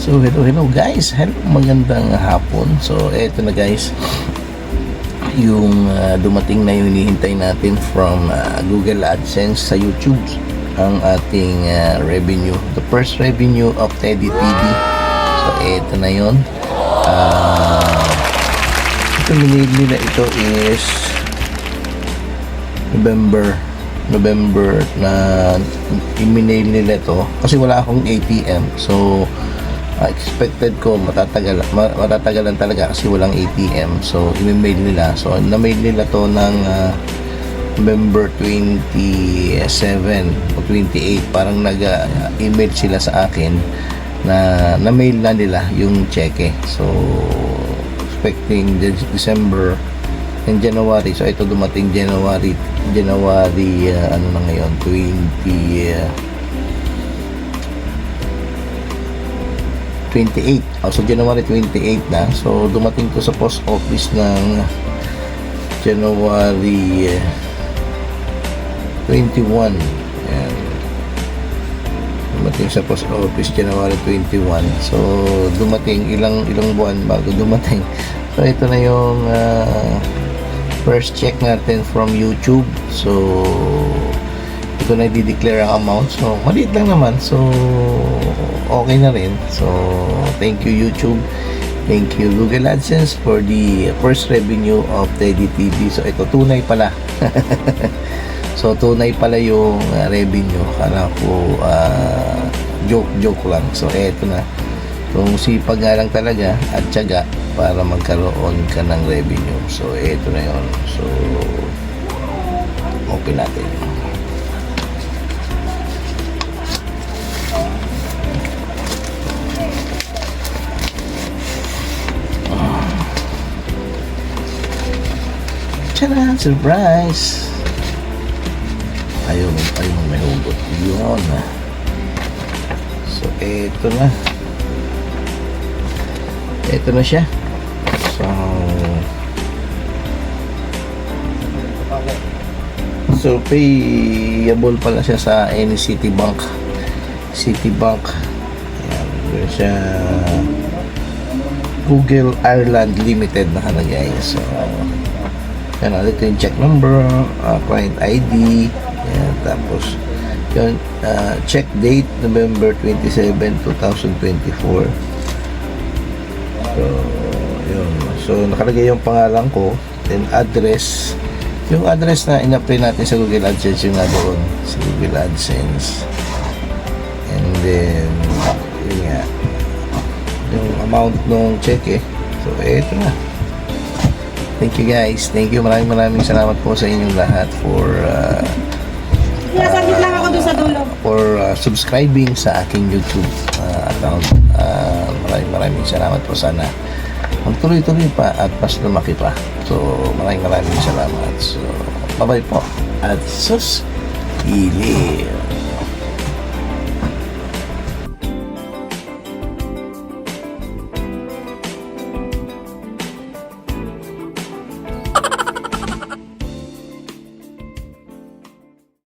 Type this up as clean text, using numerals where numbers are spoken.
So hello guys, hello, magandang hapon. So eto na guys, yung dumating na yung hinihintay natin from Google AdSense sa YouTube, ang ating revenue, the first revenue of Teddy TV. So eto na yun. Ito nila, ito is November na i-mail nila ito kasi wala akong ATM. So expected ko matatagalan talaga kasi walang ATM. So i-mail nila. So na-mail nila to ng November 27 o 28. Parang nag-email sila sa akin na na-mail na nila yung cheque. So expecting December and January. So ito dumating January ano na ngayon, 28. So January 28 na. So dumating to sa post office ng January 21. Ayan. Dumating sa post office January 21. So dumating ilang buwan bago dumating. So ito na yung first check natin from YouTube. So ito na i-declare ang amount. So maliit lang naman. So okay na rin. So thank you YouTube, thank you Google AdSense for the first revenue of Teddy TV. So ito tunay pala. So tunay pala yung revenue. Kala ko joke lang. So eto na, kung sipag nga lang talaga at tiyaga para magkaroon ka ng revenue. So eto na yun. So open natin. Tara, surprise! Ayun, may hugot yun. So eto na siya. So payable pala siya sa any Citibank. Ayan, yun siya, Google Ireland Limited nakalagay. So yan, ito yung check number, client ID, yan, tapos yun, check date November 27, 2024. So yun, so nakalagay yung pangalan ko, then address, yung address na in-apply natin sa Google AdSense, yung nga doon sa Google AdSense, and then yun nga yung amount ng check So eto na. Thank you guys. Thank you. Maraming salamat po sa inyong lahat for lang ako doon sa dulo. For subscribing sa aking YouTube account. Maraming salamat po. Sana magtuloy-tuloy pa at mas lumaki pa. So maraming salamat. So bye-bye po. At sus, ilim.